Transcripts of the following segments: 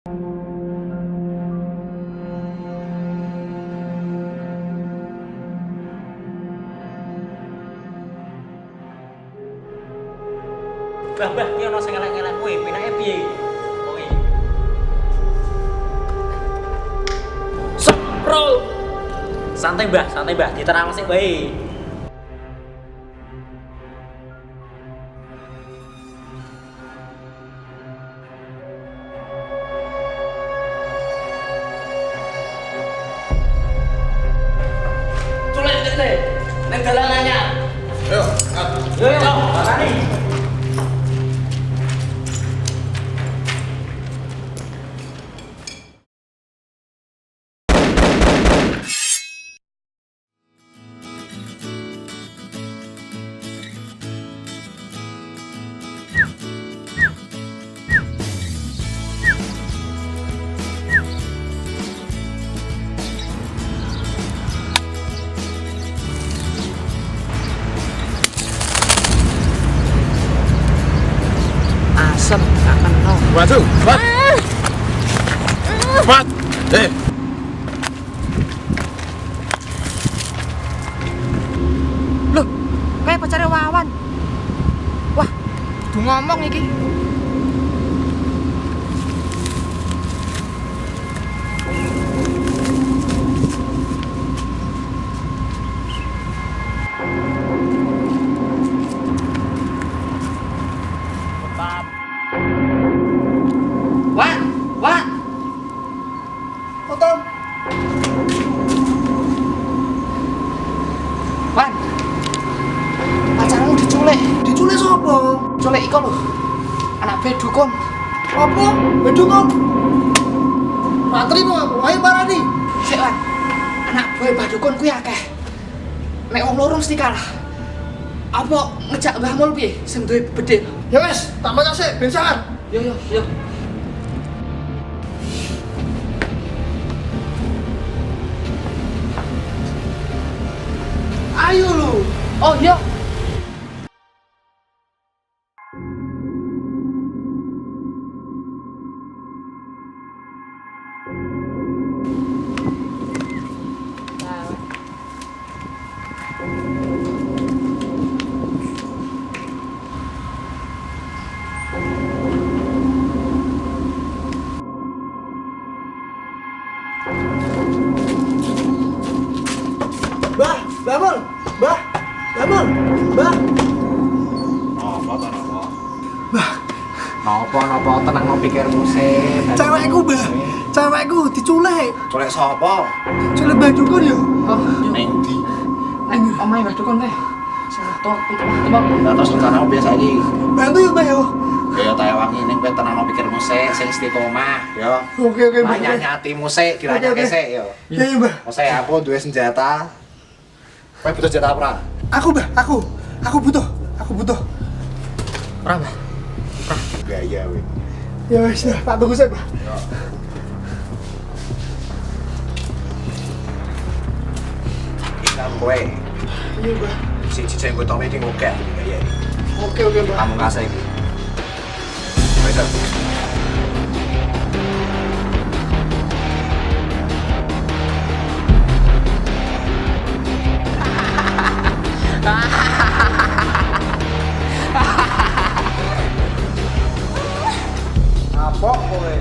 Bah, iki ana sing elek-elek kowe, penake piye iki? Kowe. Sepro. Santai, Mbah, diterang sik wae. Culek, nang dalan anyar. Ayo, Yo, makane. Asem, gak kenal. maju, mat. Mat. Loh, kayak pacare Wawan. Wah, kudu ngomong iki. Tetap. Wan. Potong. Wan. Pacarmu diculik. Diculik sapa? Culik iko lho. Anak bedukun. Apa? Bedukun. Patri mau aku, ayo parani. Sik, Wan. Anak buah bedukun kuwi akeh. Nek wong loro mesti kalah. Apa ngejak Mbah Mul piye sing duwe bedil? Ya wes, tak maca sik, ben sangar. Yo. Ayo lu. Oh, iya. Bah, bangun. Bah. Bangun. Bah. Napa tenang no pikirmu sih. Cewekku, Bah. Cewekku diculik. Colek sapa? Culik bedukun ya. Oh, Ning ndi? nek omahe bedukun teh. Sing tok tembak. Lah terus rencanamu biasa iki. Bantu ya, Bah ya. Ya tak ewangi ning kowe tenang pikirmu sik, sing istiqomah ya. Oke, Bah. Nyati musik diranyake sik ya. Ya, Bah. Musik aku duwe senjata. Kowe butuh senjata apa? Aku, Bah. Aku butuh. Ora, Mbah. Gaya kowe. Ya wes, tak tunggu sik, Bah. Ingat kowe. Iya, Bah. Siji sing kowe tome iki ngokek gaya iki. Oke, Bah. Kamu ngasih iki. Wes. Apa kowe?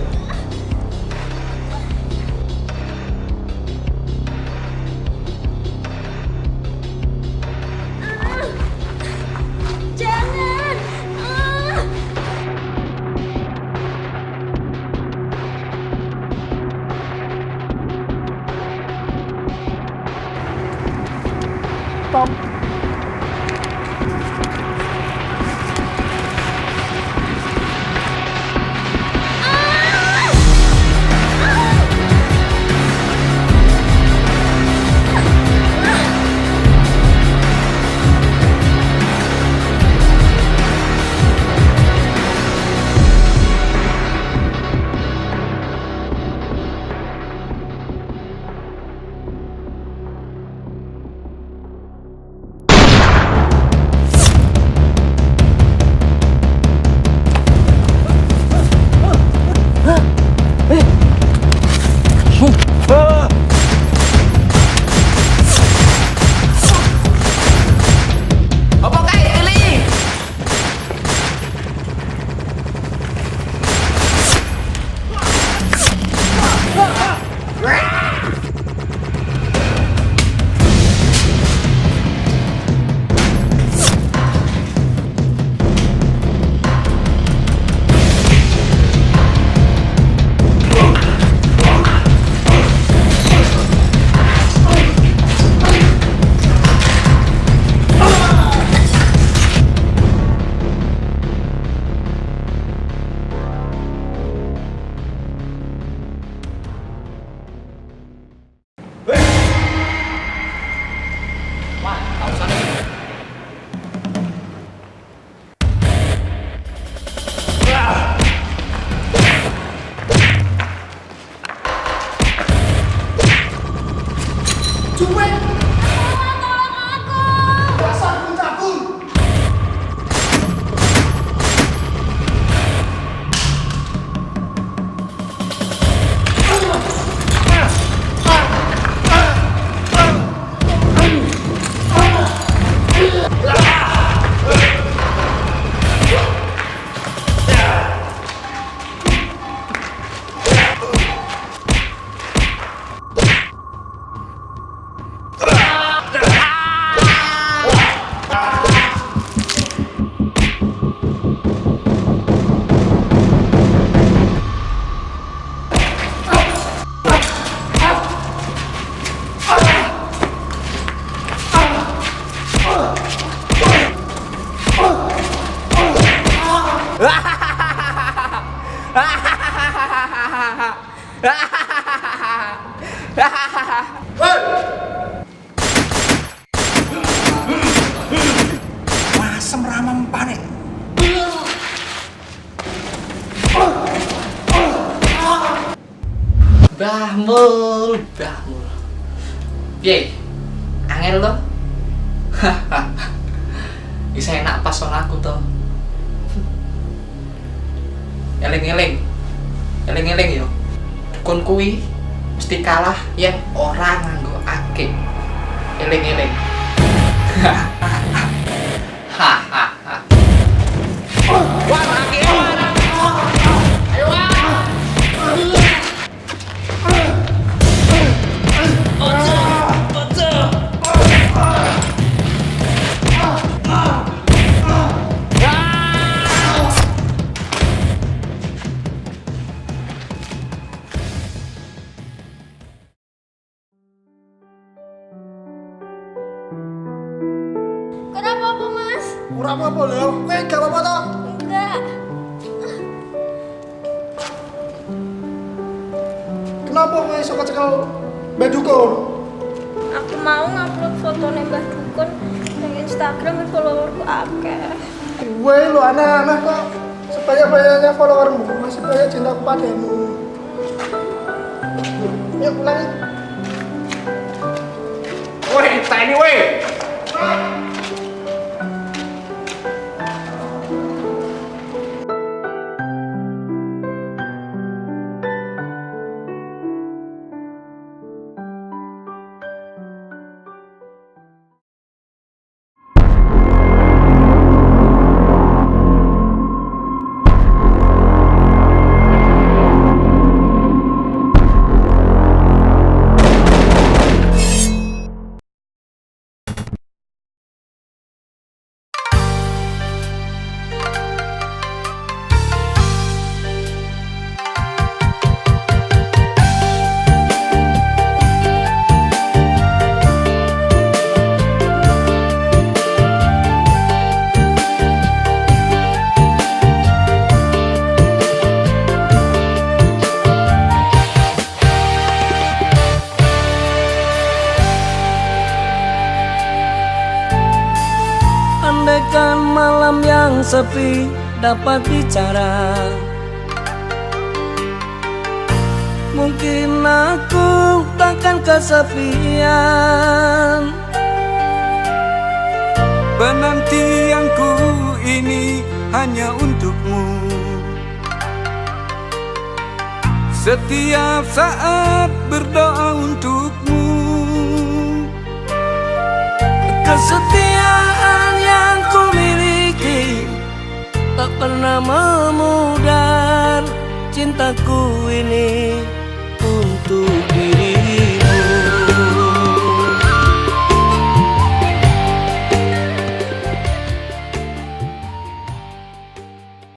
Jangan. Tom. gue. Tolong aku. Dasar cabul. Masem ramam panik. Bahmul. Piye? Angel lo? Bisa enak pas on aku to. Eling-eling yo. Dukun kuwi mesti kalah yang orang nganggo ake. Eling-eling. Hahaha. Wah, ake. Ayo, Kenapa apa, Mas? Ora apa-apa lho. Kowe gak apa-apa toh? Enggak. Kenapa kowe iso kecekel Mbak Dukun? Aku mau ngupload foto Mbah Dukun nang Instagram followerku akeh. Kowe lo aneh-aneh kok. Sebanyak-banyaknya followermu masih banyak cintaku padamu. Yuk pulang. Woi, tak ini woi. Andaikan malam yang sepi dapat bicara, mungkin aku takkan kesepian. Penantianku ini hanya untukmu. Setiap saat berdoa untukmu. Kesetiaan yang ku miliki tak pernah memudar. Cintaku ini untuk dirimu.